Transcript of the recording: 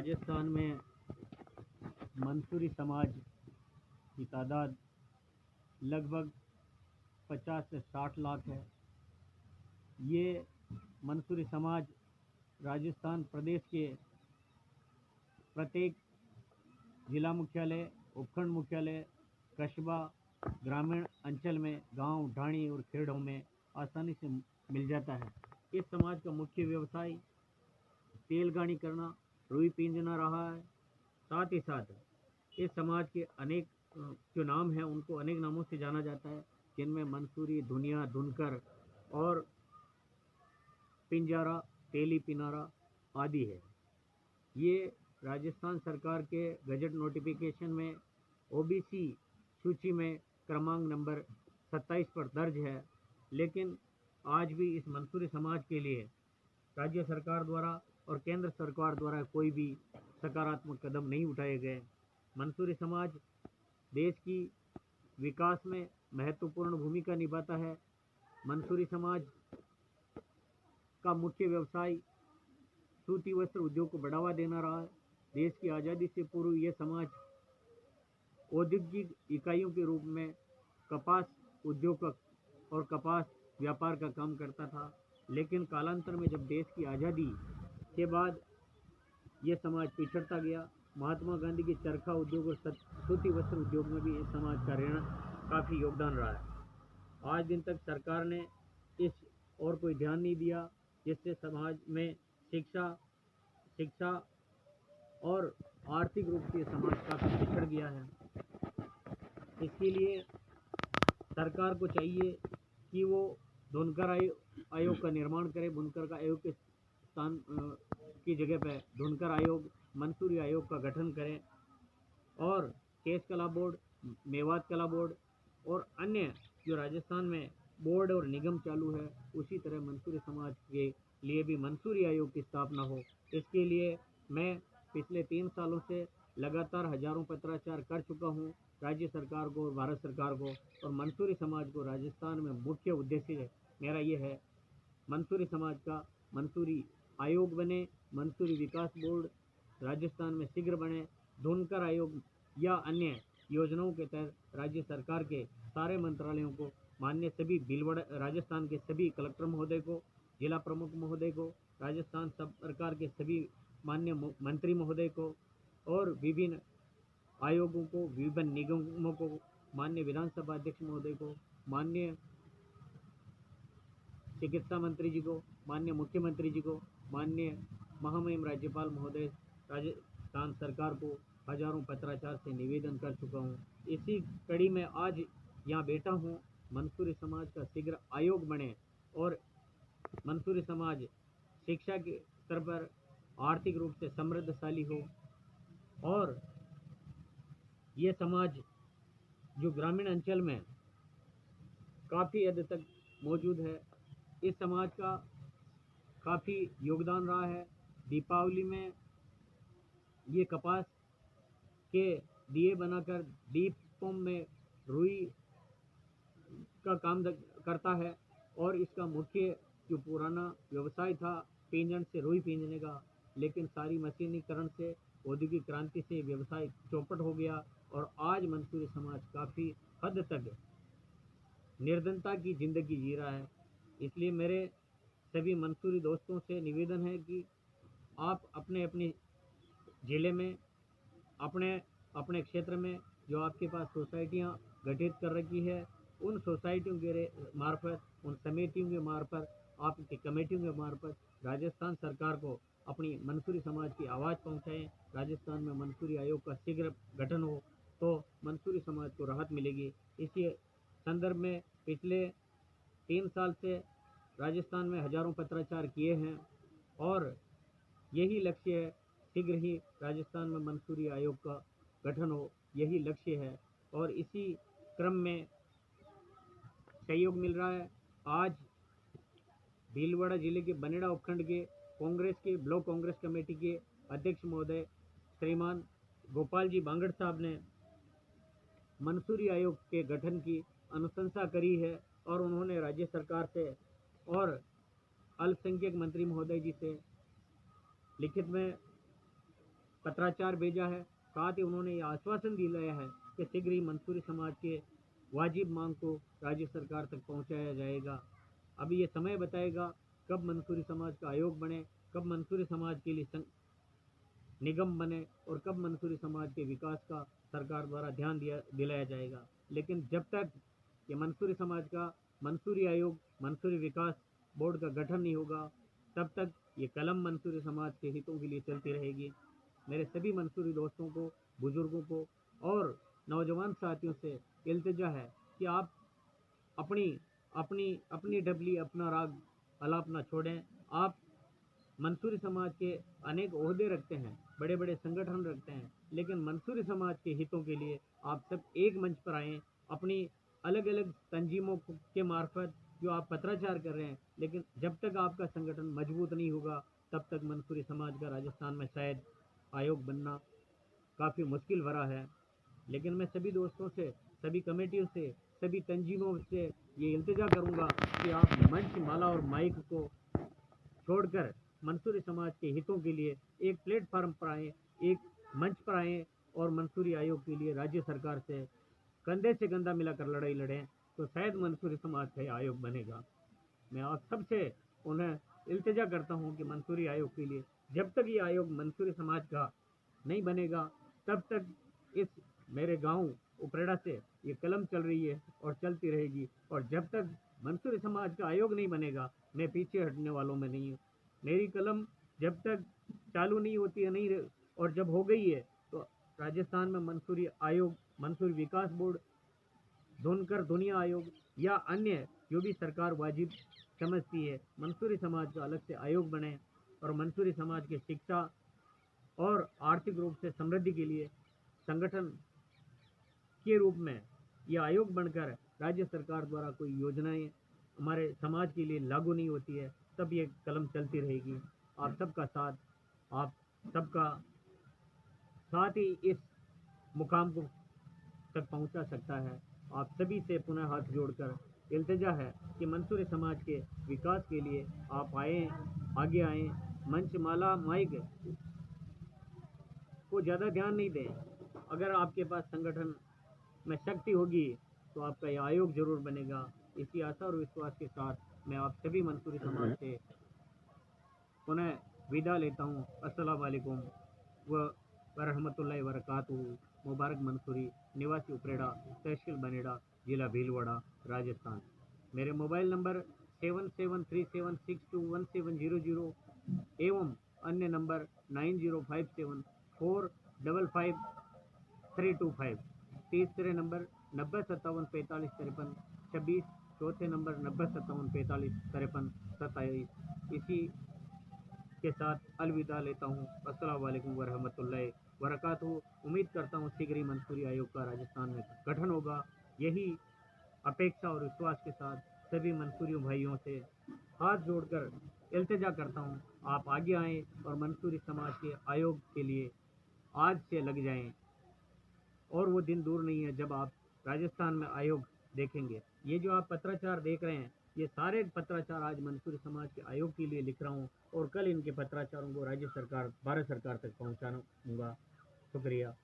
राजस्थान में मंसूरी समाज की तादाद लगभग 50 से 60 लाख है। ये मंसूरी समाज राजस्थान प्रदेश के प्रत्येक जिला मुख्यालय, उपखंड मुख्यालय, कस्बा, ग्रामीण अंचल में, गांव, ढाणी और खेड़ों में आसानी से मिल जाता है। इस समाज का मुख्य व्यवसाय तेलगानी करना, रुई पींजना रहा है। साथ ही साथ इस समाज के अनेक जो नाम हैं उनको अनेक नामों से जाना जाता है, जिनमें मंसूरी, धुनिया, धुनकर और पिंजारा, तेली पिनारा आदि है। ये राजस्थान सरकार के गजट नोटिफिकेशन में ओबीसी सूची में क्रमांक नंबर 27 पर दर्ज है, लेकिन आज भी इस मंसूरी समाज के लिए राज्य सरकार द्वारा और केंद्र सरकार द्वारा कोई भी सकारात्मक कदम नहीं उठाए गए। मंसूरी समाज देश की विकास में महत्वपूर्ण भूमिका निभाता है। मंसूरी समाज का मुख्य व्यवसाय सूती वस्त्र उद्योग को बढ़ावा देना रहा है। देश की आज़ादी से पूर्व यह समाज औद्योगिक इकाइयों के रूप में कपास उद्योग और कपास व्यापार का काम करता था, लेकिन कालांतर में जब देश की आज़ादी के बाद यह समाज पिछड़ता गया। महात्मा गांधी के चरखा उद्योग और सूती वस्त्र उद्योग में भी इस समाज का काफ़ी योगदान रहा है। आज दिन तक सरकार ने इस और कोई ध्यान नहीं दिया, जिससे समाज में शिक्षा और आर्थिक रूप से समाज काफ़ी पिछड़ गया है। इसके लिए सरकार को चाहिए कि वो धुनकर आयोग का निर्माण करे। बुनकर का आयोग के स्थान की जगह पर धुनकर आयोग, मंसूरी आयोग का गठन करें और केश कला बोर्ड, मेवात कला बोर्ड और अन्य जो राजस्थान में बोर्ड और निगम चालू है, उसी तरह मंसूरी समाज के लिए भी मंसूरी आयोग की स्थापना हो। इसके लिए मैं पिछले 3 सालों से लगातार हजारों पत्राचार कर चुका हूं राज्य सरकार को और भारत सरकार को, और मंसूरी समाज को राजस्थान में मुख्य उद्देश्य मेरा ये है, मंसूरी समाज का मंसूरी आयोग बने, मंसूरी विकास बोर्ड राजस्थान में शीघ्र बने, धुनकर आयोग या अन्य योजनाओं के तहत राज्य सरकार के सारे मंत्रालयों को, माननीय सभी भीलवाड़ा राजस्थान के सभी कलेक्टर महोदय को, जिला प्रमुख महोदय को, राजस्थान सरकार के सभी माननीय मंत्री महोदय को और विभिन्न आयोगों को, विभिन्न निगमों को, माननीय विधानसभा अध्यक्ष महोदय को, माननीय चिकित्सा मंत्री जी को, माननीय मुख्यमंत्री जी को, माननीय महामहिम राज्यपाल महोदय राजस्थान सरकार को हजारों पत्राचार से निवेदन कर चुका हूं। इसी कड़ी में आज यहाँ बैठा हूं। मंसूरी समाज का शीघ्र आयोग बने और मंसूरी समाज शिक्षा के स्तर पर आर्थिक रूप से समृद्धशाली हो, और ये समाज जो ग्रामीण अंचल में काफ़ी हद तक मौजूद है, इस समाज का काफ़ी योगदान रहा है। दीपावली में ये कपास के दिए बनाकर दीपों में रुई का काम करता है, और इसका मुख्य जो पुराना व्यवसाय था पींजन से रुई पींजने का, लेकिन सारी मशीनीकरण से, औद्योगिक क्रांति से व्यवसाय चौपट हो गया और आज मंसूरी समाज काफ़ी हद तक निर्धनता की ज़िंदगी जी रहा है। इसलिए मेरे सभी मंसूरी दोस्तों से निवेदन है कि आप अपने अपने ज़िले में, अपने क्षेत्र में जो आपके पास सोसाइटियां गठित कर रखी है, उन सोसाइटियों के मार्फत, उन समितियों के मार्फत, आपकी कमेटियों के मार्फत राजस्थान सरकार को अपनी मंसूरी समाज की आवाज़ पहुंचाएं। राजस्थान में मंसूरी आयोग का शीघ्र गठन हो तो मंसूरी समाज को राहत मिलेगी। इसी संदर्भ में पिछले 3 साल से राजस्थान में हजारों पत्राचार किए हैं और यही लक्ष्य है, शीघ्र ही राजस्थान में मंसूरी आयोग का गठन हो, यही लक्ष्य है। और इसी क्रम में सहयोग मिल रहा है। आज भीलवाड़ा जिले के बनेड़ा उपखंड के कांग्रेस के ब्लॉक कांग्रेस कमेटी के अध्यक्ष महोदय श्रीमान गोपाल जी बांगड़ साहब ने मंसूरी आयोग के गठन की अनुशंसा करी है, और उन्होंने राज्य सरकार से और अल्पसंख्यक मंत्री महोदय जी से लिखित में पत्राचार भेजा है। साथ ही उन्होंने ये आश्वासन दिलाया है कि शीघ्र ही मंसूरी समाज के वाजिब मांग को राज्य सरकार तक पहुंचाया जाएगा। अभी ये समय बताएगा कब मंसूरी समाज का आयोग बने, कब मंसूरी समाज के लिए निगम बने और कब मंसूरी समाज के विकास का सरकार द्वारा ध्यान दिलाया जाएगा। लेकिन जब तक ये मंसूरी समाज का मंसूरी आयोग, मंसूरी विकास बोर्ड का गठन नहीं होगा, तब तक ये कलम मंसूरी समाज के हितों के लिए चलती रहेगी। मेरे सभी मंसूरी दोस्तों को, बुजुर्गों को और नौजवान साथियों से इल्तिजा है कि आप अपनी अपनी अपनी डबली, अपना राग अलापना छोड़ें। आप मंसूरी समाज के अनेक ओहदे रखते हैं, बड़े बड़े संगठन रखते हैं, लेकिन मंसूरी समाज के हितों के लिए आप सब एक मंच पर आएँ। अपनी अलग अलग तंजीमों के मार्फत जो आप पत्राचार कर रहे हैं, लेकिन जब तक आपका संगठन मजबूत नहीं होगा, तब तक मंसूरी समाज का राजस्थान में शायद आयोग बनना काफ़ी मुश्किल भरा है। लेकिन मैं सभी दोस्तों से, सभी कमेटियों से, सभी तंजीमों से ये इल्तिजा करूँगा कि आप मंच, माला और माइक को छोड़कर मंसूरी समाज के हितों के लिए एक प्लेटफार्म पर आएँ, एक मंच पर आएँ और मंसूरी आयोग के लिए राज्य सरकार से कंधे से कंधा मिलाकर लड़ाई लड़ें, तो शायद मंसूरी समाज का आयोग बनेगा। मैं आप सबसे उन्हें इल्तिजा करता हूँ कि मंसूरी आयोग के लिए जब तक ये आयोग मंसूरी समाज का नहीं बनेगा, तब तक इस मेरे गांव उपरेड़ा से ये कलम चल रही है और चलती रहेगी। और जब तक मंसूरी समाज का आयोग नहीं बनेगा, मैं पीछे हटने वालों में नहीं हूँ। मेरी कलम जब तक चालू नहीं होती है, नहीं और जब हो गई है, तो राजस्थान में मंसूरी आयोग, मंसूरी विकास बोर्ड, धुनकर दुनिया आयोग या अन्य जो भी सरकार वाजिब समझती है, मंसूरी समाज का अलग से आयोग बने और मंसूरी समाज की शिक्षा और आर्थिक रूप से समृद्धि के लिए संगठन के रूप में यह आयोग बनकर राज्य सरकार द्वारा कोई योजनाएं हमारे समाज के लिए लागू नहीं होती है, तब ये कलम चलती रहेगी। आप सबका साथ, आप सबका साथ ही इस मुकाम को तक पहुंचा सकता है। आप सभी से पुनः हाथ जोड़कर इल्तिजा है कि मंसूरी समाज के विकास के लिए आप आएँ, आगे आएँ। मंच, माला, माइक को ज़्यादा ध्यान नहीं दें। अगर आपके पास संगठन में शक्ति होगी तो आपका यह आयोग जरूर बनेगा। इसी आशा और विश्वास के साथ मैं आप सभी मंसूरी समाज से पुनः विदा लेता हूँ। अस्सलाम वालेकुम व रहमतुल्लाहि व बरकातुहू। मुबारक मंसूरी, निवासी उपरेड़ा, तहसील बनेड़ा, जिला भीलवाड़ा, राजस्थान। मेरे मोबाइल नंबर 7737621700 एवं अन्य नंबर 9057455325। तीसरे नंबर 9057455356। चौथे नंबर 9057455357। इसी के साथ अलविदा लेता हूँ। अस्सलाम वालेकुम व रहमतुल्लाहि व बरकातुहू। उम्मीद करता हूँ शीघ्र ही मंसूरी आयोग का राजस्थान में गठन होगा। यही अपेक्षा और विश्वास के साथ सभी मंसूरी भाइयों से हाथ जोड़कर इल्तिजा करता हूँ, आप आगे आएँ और मंसूरी समाज के आयोग के लिए आज से लग जाएं। और वो दिन दूर नहीं है जब आप राजस्थान में आयोग देखेंगे। ये जो आप पत्राचार देख रहे हैं, ये सारे पत्राचार आज मंसूरी समाज के आयोग के लिए लिख रहा हूँ और कल इनके पत्राचारों को राज्य सरकार, भारत सरकार तक पहुँचाऊँगा। शुक्रिया।